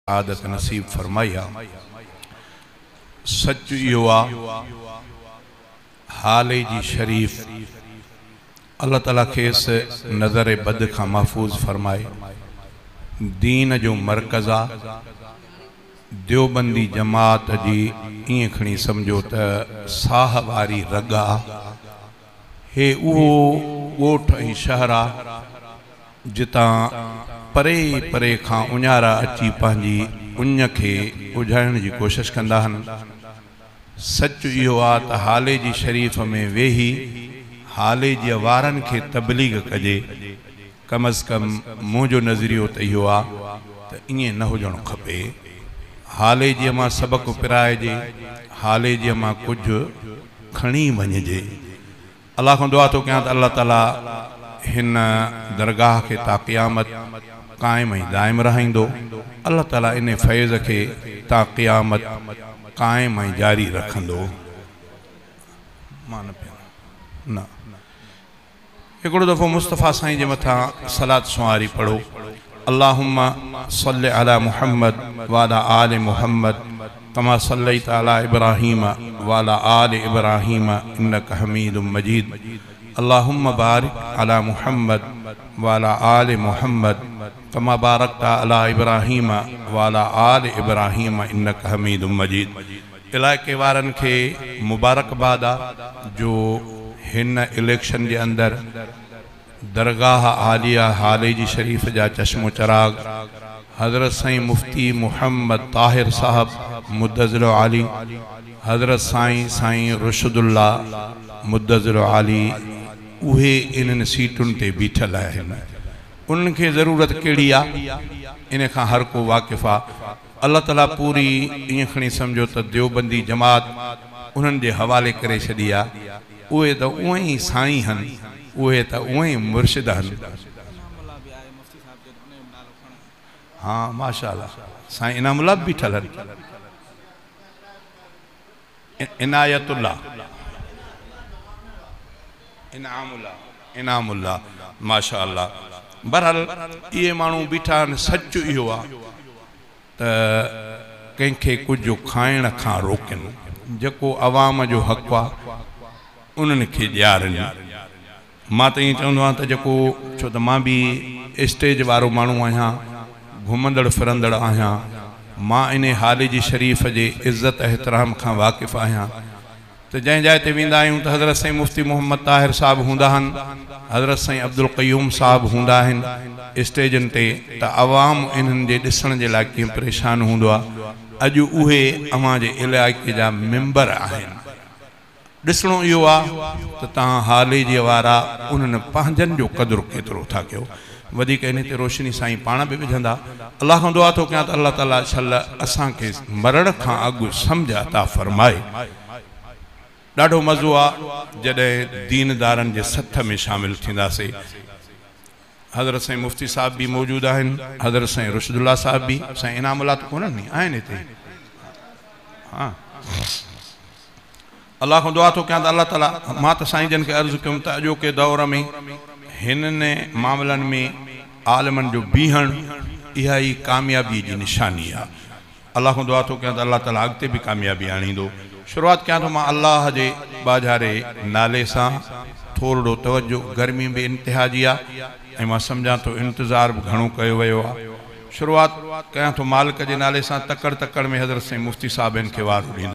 आदत नसीब फरमाया। सच इहो आहे हाले जी शरीफ अल्लाह ताला खेस नज़र बद का महफूज फरमाए। दीन जो मरकज़ आ देवबंदी जमात जी इं खणी समझो त साह वारी रगा हे उहो ॻोठ ऐं शहर आ जितां परे परे खां उञारा अची पंहिंजी उञ खे उझाइण जी कोशिश कंदा आहिनि। सच इहो आहे त हाले जी शरीफ़ में वेही हाले जी वारनि खे तबलीग कजे। कम अज़ कम मुंहिंजो नज़रियो त इहो आहे त ईअं न हुजणु खपे। हाले जी मां सबक पिराइजे, हाले जी मां कुझु खणी वञिजे। अल्लाह खां दुआ थो कयां त अल्लाह ताला हिन दरगाह खे ता क़यामत क़ाइम ऐं दाइम रहाईंदो। अल्लाह ताला इन फैज़ खे ता क़यामत क़ाइम ऐं जारी रखंदो। न हिकिड़ो दफ़ो मुस्तफ़ा साईं जे मथां सलात सुवारी पढ़ो। अल्लाहुम्मा सल्लि अला मुहम्मद वाला आले मुहम्मद कमा सल्लैता अला इब्राहीम वाला आले इब्राहीम इन्नका हमीदुम मजीद। अल्लाहुम्मा बारिक अला मुहम्मद वाला आले मुहम्मद कमा बारकता अला इब्राहीम वाला आले इब्राहीम इन्नका हमीदुम मजीद। इलाइक़े वारनि खे मुबारकबाद आहे जो हिन इलेक्शन जे अंदर दरगाह आलिया हाले जी शरीफ जा चश्मो चराग हज़रत साईं मुफ्ती मुहम्मद ताहिर साहब मुद्दज़िर आली, हज़रत साईं रुशदुल्ला मुद्दज़िर आली उहे इन्हनि सीटुनि ते बीठल आहिनि। उन्हनि खे ज़रूरत कहिड़ी आहे इन खां हर को वाक़िफ़ आहे। अल्लाह ताला पूरी ईअं खणी सम्झो त देवबंदी जमात उन्हनि जे हवाले करे छॾी आहे। उहे त उहे ई साईं आहिनि, उहे त उहे ई मुर्शिद आहिनि। हाँ माशाअल्लाह साईं इनामुल्लाह बि बीठल आहिनि। इनायतुल्लाह इनामुल्लाह माशाअल्लाह। बहरहाल इहे माण्हू बीठा आहिनि। सच इहो आहे त कंहिंखे कुझु खाइण खां रोकनि। जेको अवाम जो हक़ आहे उन्हनि खे ॾियारनि। मां त ईअं चवंदो आहियां त जेको छो त मां बि स्टेज वारो माण्हू आहियां, घुमंदड़ फिरंदड़ आहियां। मां इन हाले जी शरीफ़ जे इज़त एहतराम खां वाक़िफ़ आहियां त जंहिं जाइ ते वेंदा आहियूं त हज़रत साईं मुफ्ती मोहम्मद ताहिर साहब हूंदा आहिनि, हज़रत साईं अब्दुल क़यूम साहब हूंदा आहिनि स्टेजनि ते, त अवाम इन्हनि जे ॾिसण जे लाइ कीअं परेशान हूंदो आहे। अॼु उहे अव्हां जे इलाइक़े जा मेंबर आहिनि। ॾिसणो इहो आहे त तव्हां हाले जी वारा उन्हनि पंहिंजनि जो क़दुरु केतिरो था कयो। वधीक इन ते रोशनी साईं पाण बि विझंदा। अल्लाह खां दुआ थो कयां त अल्लाह ताला छल असांखे मरण खां अॻु सम्झ अता फरमाए। ॾाढो मज़ो आहे जॾहिं दीनदारनि जे सथ में शामिल थींदासीं। हज़रत साईं मुफ्ती साहब भी मौजूद आहिनि, हज़रत साईं रुशदुल्ला साहब भी, साईं इनामुल्लाह त कोन्हनि आहिनि हिते। हाँ अल्लाह खां दुआ थो कयां त अल्लाह ताला मां त साईं जन खे अर्ज़ु कयुमि त अॼोके दौर में हिननि मामलनि में आलमनि जो बीहण इहा ई कामयाबी जी निशानी आहे। अल्लाह खां दुआ थो कयां त अल्लाह ताला अॻिते बि कामयाबी आणींदो। शुरूआत कयां थो मां अल्लाह जे बाजारे नाले सां। थोरो तवजो, गर्मी बि इंतिहा जी आहे ऐं मां सम्झां थो इंतज़ार बि घणो कयो वियो आहे। शुरूआत कयां थो मालिक जे नाले सां। तकड़ तकड़ में हज़रत साईं मुफ्ती साहिबनि खे वार ॾींदो।